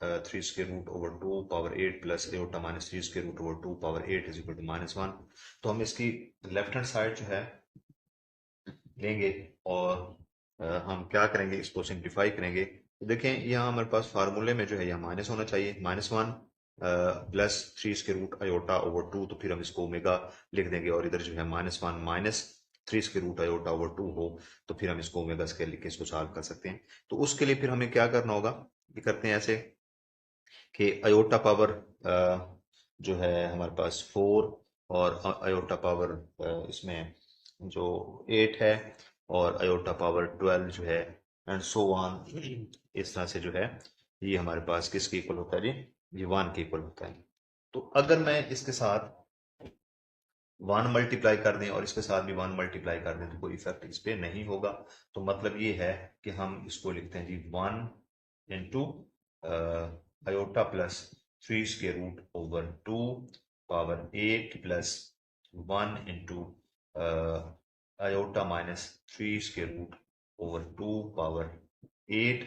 3 square root over 2 power 8 plus iota minus 3 square root over 2 power 8 is equal to -1। तो हम इसकी left hand side जो है लेंगे और हम क्या करेंगे, इसको सिंप्लीफाई करेंगे। तो देखें यहाँ हमारे पास फार्मूले में जो है यहाँ माइनस होना चाहिए, -1 plus 3 square root iota over 2, तो फिर हम इसको ओमेगा लिख देंगे और इधर जो है -1 minus 3 square root iota over 2 हो, तो फिर हम इसको ओमेगा स्क्वायर लिख के इसको सॉल्व कर सकते हैं। तो उसके लिए फिर हमें क्या करना होगा, ये करते हैं ऐसे कि अयोटा पावर जो है हमारे पास 4 और अयोटा पावर इसमें जो 8 है और अयोटा पावर 12 जो है एंड सो ऑन, इस तरह से जो है ये हमारे पास किसके इक्वल होता है जी, ये 1 के इक्वल होता है। तो अगर मैं इसके साथ 1 मल्टीप्लाई कर दें और इसके साथ भी 1 मल्टीप्लाई कर दें तो कोई इफेक्ट इस पे नहीं होगा। तो मतलब ये है कि हम इसको लिखते हैं जी 1 into iota plus 3 square root over 2 power 8 plus 1 into iota minus 3 square root over 2 power 8।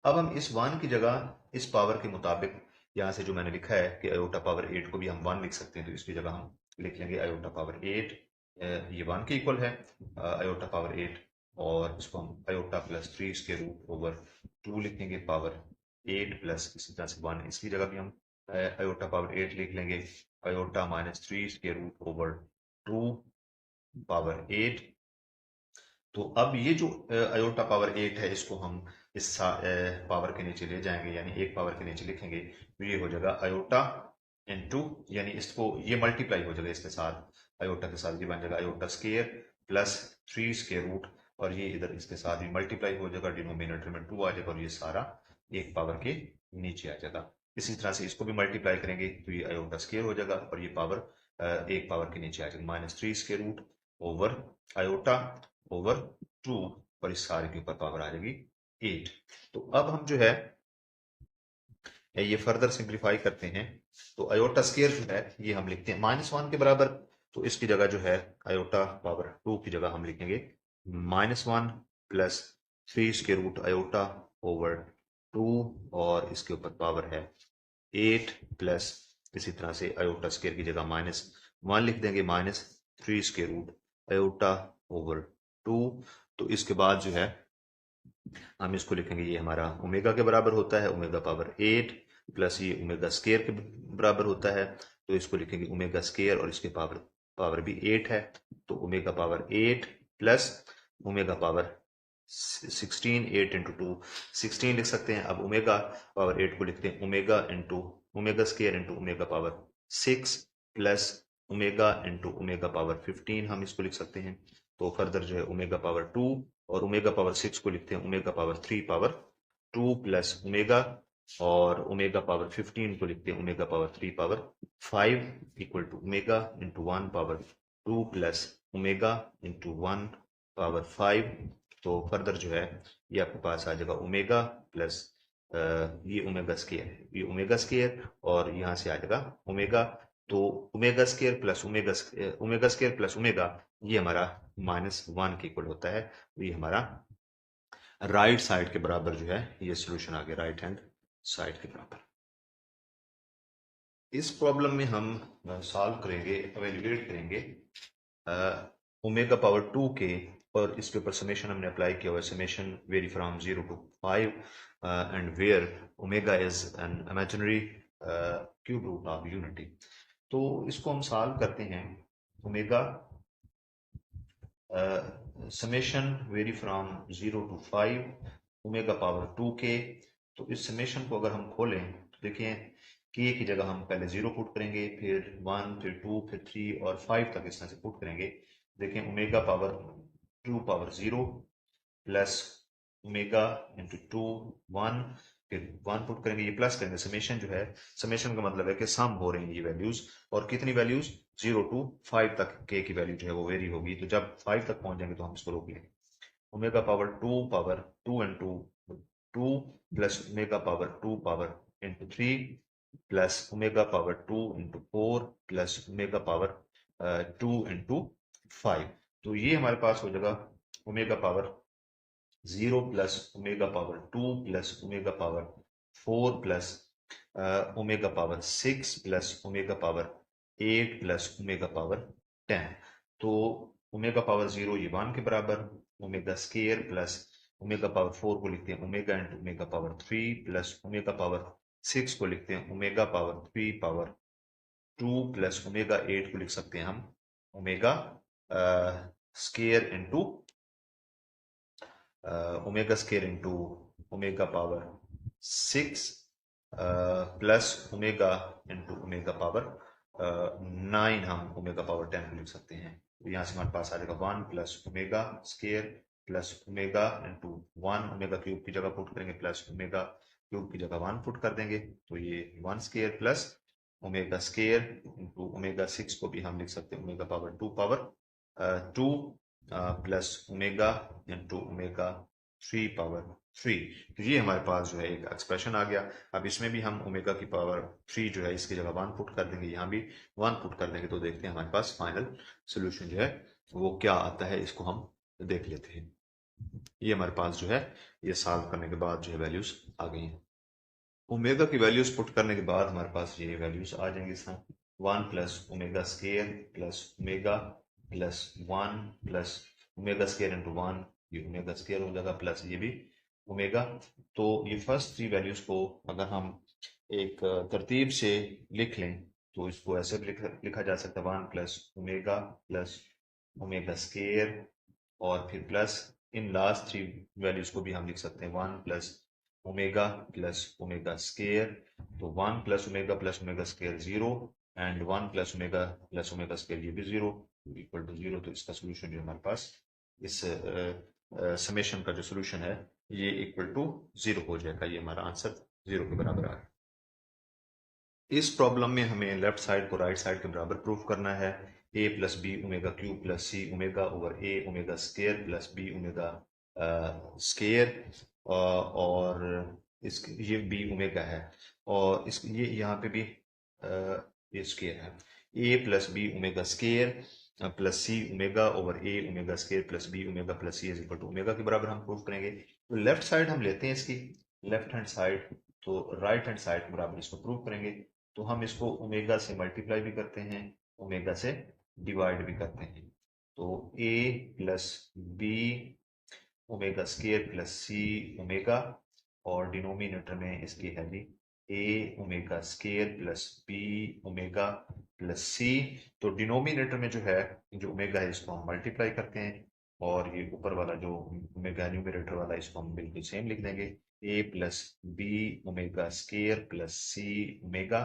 अब हम इस 1 की जगह इस पावर के मुताबिक यहाँ से जो मैंने लिखा है कि आयोटा पावर 8 को भी हम 1 लिख सकते हैं, तो इसकी जगह हम लिख लेंगे आयोटा पावर 8, ये 1 के इक्वल है आयोटा पावर 8, और इसको हम iota plus 3 square root over 2 लिखेंगे पावर 8 प्लस इसी तरह से 1, इसकी जगह भी हम आयोटा पावर 8 लिख लेंगे iota minus 3 square root over 2 power 8। तो अब ये जो अयोटा पावर 8 है इसको हम इस पावर के नीचे ले जाएंगे, यानी एक पावर के नीचे लिखेंगे, तो ये हो जाएगा अयोटा इंटू, यानी इसको ये मल्टीप्लाई हो जाएगा इसके साथ अयोटा के साथ, ये बन जाएगा iota square plus 3 square root, और ये इधर इसके साथ भी मल्टीप्लाई हो जाएगा, डिनोमिनेटर में 2 आ जाएगा और ये सारा एक पावर के नीचे आ जाएगा। इसी तरह से इसको भी मल्टीप्लाई करेंगे तो ये अयोटा स्केयर हो जाएगा और ये पावर एक पावर के नीचे आ जाएगा, -3 square root over iota over 2, और इस सारे के ऊपर पावर आ जाएगी 8। तो अब हम जो है ये फर्दर सिंप्लीफाई करते हैं, तो अयोटा स्केयर जो है ये हम लिखते हैं -1 के बराबर, तो इसकी जगह जो है अयोटा पावर 2 की जगह हम लिखेंगे -1 plus 3 square root iota over 2, और इसके ऊपर पावर है 8 प्लस इसी तरह से अयोटा स्केयर की जगह -1 लिख देंगे -3 स्केयर रूट अयोटा ओवर 2। तो इसके बाद जो है हम इसको लिखेंगे, ये हमारा ओमेगा के बराबर होता है, ओमेगा पावर 8 प्लस ये ओमेगा स्केयर के बराबर होता है, तो इसको लिखेंगे ओमेगा स्केयर और इसके पावर पावर भी 8 है, तो omega power 8 plus omega power 16, 8 into 2 16 लिख सकते हैं। अब ओमेगा पावर 8 को लिखते हैं omega into omega square into omega power 6 plus omega into omega power 15 हम इसको लिख सकते हैं। तो फर्दर जो है ओमेगा पावर 2 और ओमेगा पावर 6 को लिखते हैं omega power 3 power 2 plus omega, और ओमेगा पावर 15 को लिखते हैं omega power 3 power 5 equal to omega into 1 power 2 plus omega into 1 power 5। तो फर्दर जो है ये आपके पास आ जाएगा ओमेगा प्लस ये ओमेगा स्केयर, ये ओमेगा स्केयर और यहाँ से आ जाएगा ओमेगा, तो omega square plus omega square plus omega ये हमारा -1 के इक्वल होता है। तो ये हमारा राइट साइड के बराबर जो है ये सॉल्यूशन आ गया, राइट हैंड साइड के बराबर। इस प्रॉब्लम में हम सॉल्व करेंगे, एवेल्युएट करेंगे ओमेगा पावर 2 के, और इसके ऊपर समेशन हमने अप्लाई किया हुआ है, summation vary from 0 to 5 and where omega is an imaginary cube root of unity. तो इसको हम सॉल्व करते हैं, omega summation vary from 0 to 5 omega power 2 के। तो इस समेशन को अगर हम खोलें तो देखिए के की जगह हम पहले 0 पुट करेंगे, फिर 1, फिर 2, फिर 3 और 5 तक इस तरह से पुट करेंगे। देखें omega power 2 power 0 plus omega into 2 1, फिर 1 पुट करेंगे, ये प्लस करेंगे, समेशन जो है, समेशन का मतलब है कि सम हो रही हैं ये वैल्यूज, और कितनी वैल्यूज 0 to 5 तक के की वैल्यू जो है वो वेरी होगी। तो जब 5 तक पहुंच जाएंगे तो हम इसको रोक लेंगे। Omega power 2 into 2 plus omega power 2 power into 3 plus omega power 2 into 4 plus omega power 2 into 5। तो ये हमारे पास हो जाएगा omega power 0 plus omega power 2 plus omega power 4 plus omega power 6 plus omega power 8 plus omega power 10। तो omega power 0 ये 1 के बराबर, omega square plus omega power 4 को लिखते हैं omega into omega power 3 plus omega power 6 को लिखते हैं omega power 3 power 2 plus omega 8 को लिख सकते हैं हम omega square into omega square into omega power 6 plus omega into omega power 9 हम ओमेगा पावर 10 को लिख सकते हैं। तो यहाँ से हमारे पास आ जाएगा 1 plus omega square plus omega into 1 omega cube की जगह पुट करेंगे प्लस ओमेगा क्यूब की जगह 1 पुट कर देंगे, तो ये 1 square plus omega square into omega 6 को भी हम लिख सकते हैं omega power 2 power 2 plus omega into omega 3 power 3। तो ये हमारे पास जो है एक एक्सप्रेशन आ गया। अब इसमें भी हम ओमेगा की पावर 3 जो है इसकी जगह 1 पुट कर देंगे, यहाँ भी 1 पुट कर देंगे, तो देखते हैं हमारे पास फाइनल सोल्यूशन जो है वो क्या आता है, इसको हम देख लेते हैं। ये हमारे पास जो है ये सॉल्व करने के बाद जो है वैल्यूज आ गई हैं। ओमेगा की वैल्यूज पुट करने के बाद हमारे पास ये वैल्यूज आ जाएंगे इसमें 1 plus omega square plus omega plus 1 plus omega square into 1, ये ओमेगा स्केयर हो जाएगा प्लस ये भी ओमेगा। तो ये फर्स्ट 3 वैल्यूज को अगर हम एक तरतीब से लिख लें तो इसको ऐसे भी लिखा जा सकता है 1 प्लस ओमेगा स्केयर, और फिर प्लस इन लास्ट 3 वैल्यूज को भी हम लिख सकते हैं 1 प्लस ओमेगा स्केयर। तो 1 plus omega square 0 and 1 plus omega square ये भी 0 इक्वल टू 0। तो इसका सोल्यूशन जो हमारे पास इस समेशन का जो सोल्यूशन है ये इक्वल टू 0 हो जाएगा, ये हमारा आंसर 0 के बराबर आ है। इस प्रॉब्लम में हमें लेफ्ट साइड को राइट साइड के बराबर प्रूफ करना है। A plus B omega cube plus C omega over a omega square plus B omega square, और इस ये बी ओमेगा है, और इस ये यहाँ पे भी ये स्केयर है। A plus B omega square plus C omega over a omega square plus B omega plus c is equal to omega के बराबर हम प्रूफ करेंगे। तो लेफ्ट साइड हम लेते हैं इसकी लेफ्ट हैंड साइड, तो राइट हैंड साइड के बराबर इसको प्रूव करेंगे। तो हम इसको ओमेगा से मल्टीप्लाई भी करते हैं, ओमेगा से डिवाइड भी करते हैं। तो a plus B omega square plus C omega, और डिनोमिनेटर में इसकी है जी a omega square plus B omega plus c. तो डिनोमिनेटर में जो है जो ओमेगा है इसको हम मल्टीप्लाई करते हैं, और ये ऊपर वाला जो ओमेगा न्यूमरेटर वाला इसको हम बिल्कुल सेम लिख देंगे a plus B omega square plus C omega,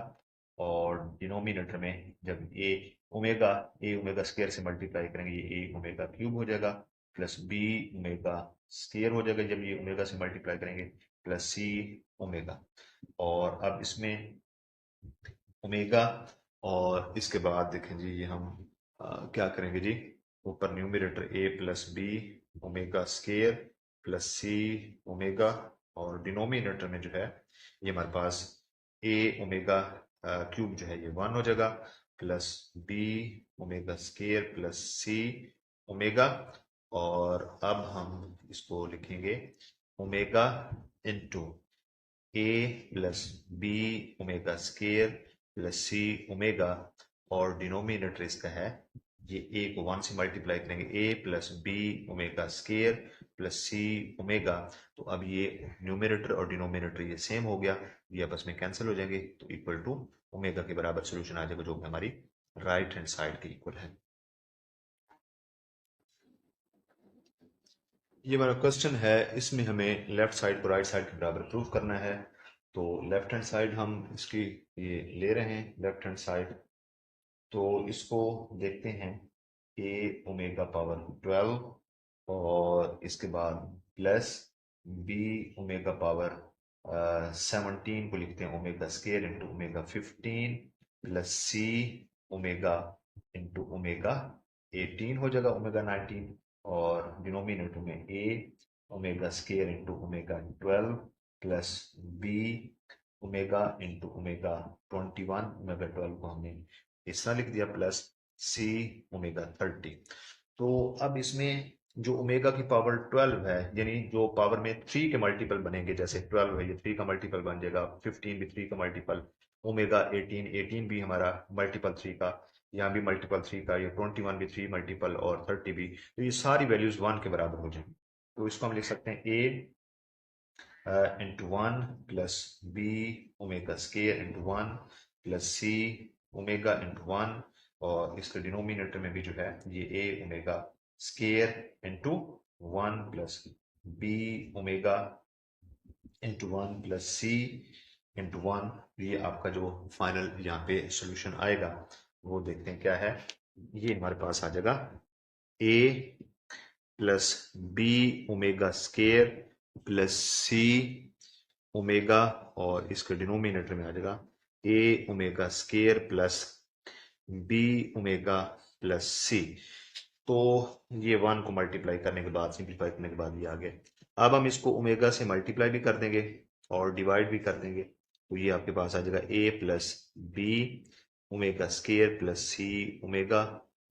और डिनोमिनेटर में जब ए ओमेगा स्केयर से मल्टीप्लाई करेंगे ये ए ओमेगा क्यूब हो जाएगा प्लस बी ओमेगा स्केयर हो जाएगा जब ये ओमेगा से मल्टीप्लाई करेंगे प्लस सी ओमेगा। और अब इसमें ओमेगा, और इसके बाद देखें जी ये हम क्या करेंगे जी, ऊपर numerator a plus B omega square plus C omega, और डिनोमिनेटर में जो है ये हमारे पास ए ओमेगा क्यूब जो है ये 1 हो जाएगा plus B omega square plus सी ओमेगा, और अब हम इसको लिखेंगे omega into a plus B omega square plus C omega, और डिनोमिनेटर इसका है ये ए को 1 से मल्टीप्लाई करेंगे a plus B omega square plus C omega. तो अब ये न्यूमरेटर और डिनोमिनेटर ये सेम हो गया, ये आपस में कैंसिल हो जाएंगे, तो इक्वल टू ओमेगा के बराबर सोल्यूशन आ जाएगा जो कि हमारी राइट हैंड साइड के इक्वल है। ये हमारा क्वेश्चन है, इसमें हमें लेफ्ट साइड को राइट साइड के बराबर प्रूफ करना है। तो लेफ्ट हैंड साइड हम इसकी ये ले रहे हैं लेफ्ट हैंड साइड, तो इसको देखते हैं ए ओमेगा पावर 12 और इसके बाद प्लस बी ओमेगा पावर 17 को लिखते हैं omega square into omega 15 plus सी ओमेगा इंटू ओमेगा 18 हो जाएगा ओमेगा 19, और डिनोमिनेटर में a omega square into omega 12 plus B omega into omega 21, omega 12 को हमने इस तरह लिख दिया प्लस सी ओमेगा 30। तो अब इसमें जो ओमेगा की पावर 12 है, यानी जो पावर में 3 के मल्टीपल बनेंगे, जैसे 12 है ये 3 का मल्टीपल बन जाएगा, 15 भी 3 का मल्टीपल, ओमेगा 18 भी हमारा मल्टीपल 3 का, यहाँ भी मल्टीपल 3 का, ये 21 भी 3 मल्टीपल और 30 भी, तो ये सारी वैल्यूज 1 के बराबर हो जाएंगी। तो इसको हम लिख सकते हैं a into 1 plus B omega square into 1 plus C omega into 1, और इसके डिनोमिनेटर में भी जो है ये a omega square into 1 plus B omega into 1 plus c into 1। ये आपका जो फाइनल यहाँ पे सोल्यूशन आएगा वो देखते हैं क्या है। ये हमारे पास आ जाएगा a plus B omega square plus C omega, और इसके डिनोमिनेटर में आ जाएगा a omega square plus B omega plus c. तो ये 1 को मल्टीप्लाई करने के बाद, सिंप्लीफाई करने के बाद ये आ गया। अब हम इसको ओमेगा से मल्टीप्लाई भी कर देंगे और डिवाइड भी कर देंगे, तो ये आपके पास आ जाएगा a plus B omega square plus C omega,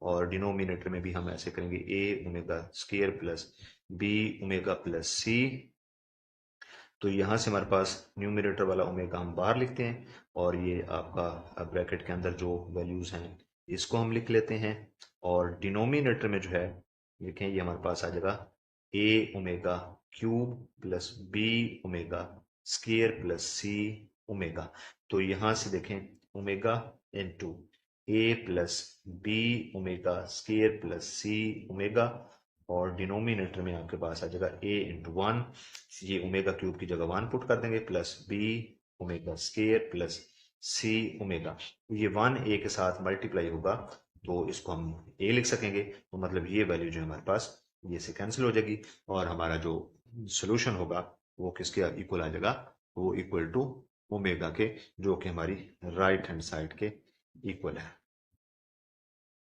और डिनोमिनेटर में भी हम ऐसे करेंगे a omega square plus B omega plus c. तो यहाँ से हमारे पास न्यूमिनेटर वाला ओमेगा हम बाहर लिखते हैं, और ये आपका ब्रैकेट के अंदर जो वैल्यूज हैं इसको हम लिख लेते हैं, और डिनोमिनेटर में जो है लिखें ये हमारे पास आ जाएगा a omega cube plus B omega square plus C omega. तो यहाँ से देखें omega into a plus B omega square plus C omega, और डिनोमिनेटर में आपके पास आ जाएगा ए इंटू 1, ये ओमेगा क्यूब की जगह 1 पुट कर देंगे, plus B omega square plus सी ओमेगा। ये 1 ए के साथ मल्टीप्लाई होगा तो इसको हम ए लिख सकेंगे, तो मतलब ये वैल्यू जो है हमारे पास ये से कैंसिल हो जाएगी, और हमारा जो सोल्यूशन होगा वो किसके इक्वल आ जाएगा, वो इक्वल टू ओमेगा के, जो कि हमारी राइट हैंड साइड के इक्वल है।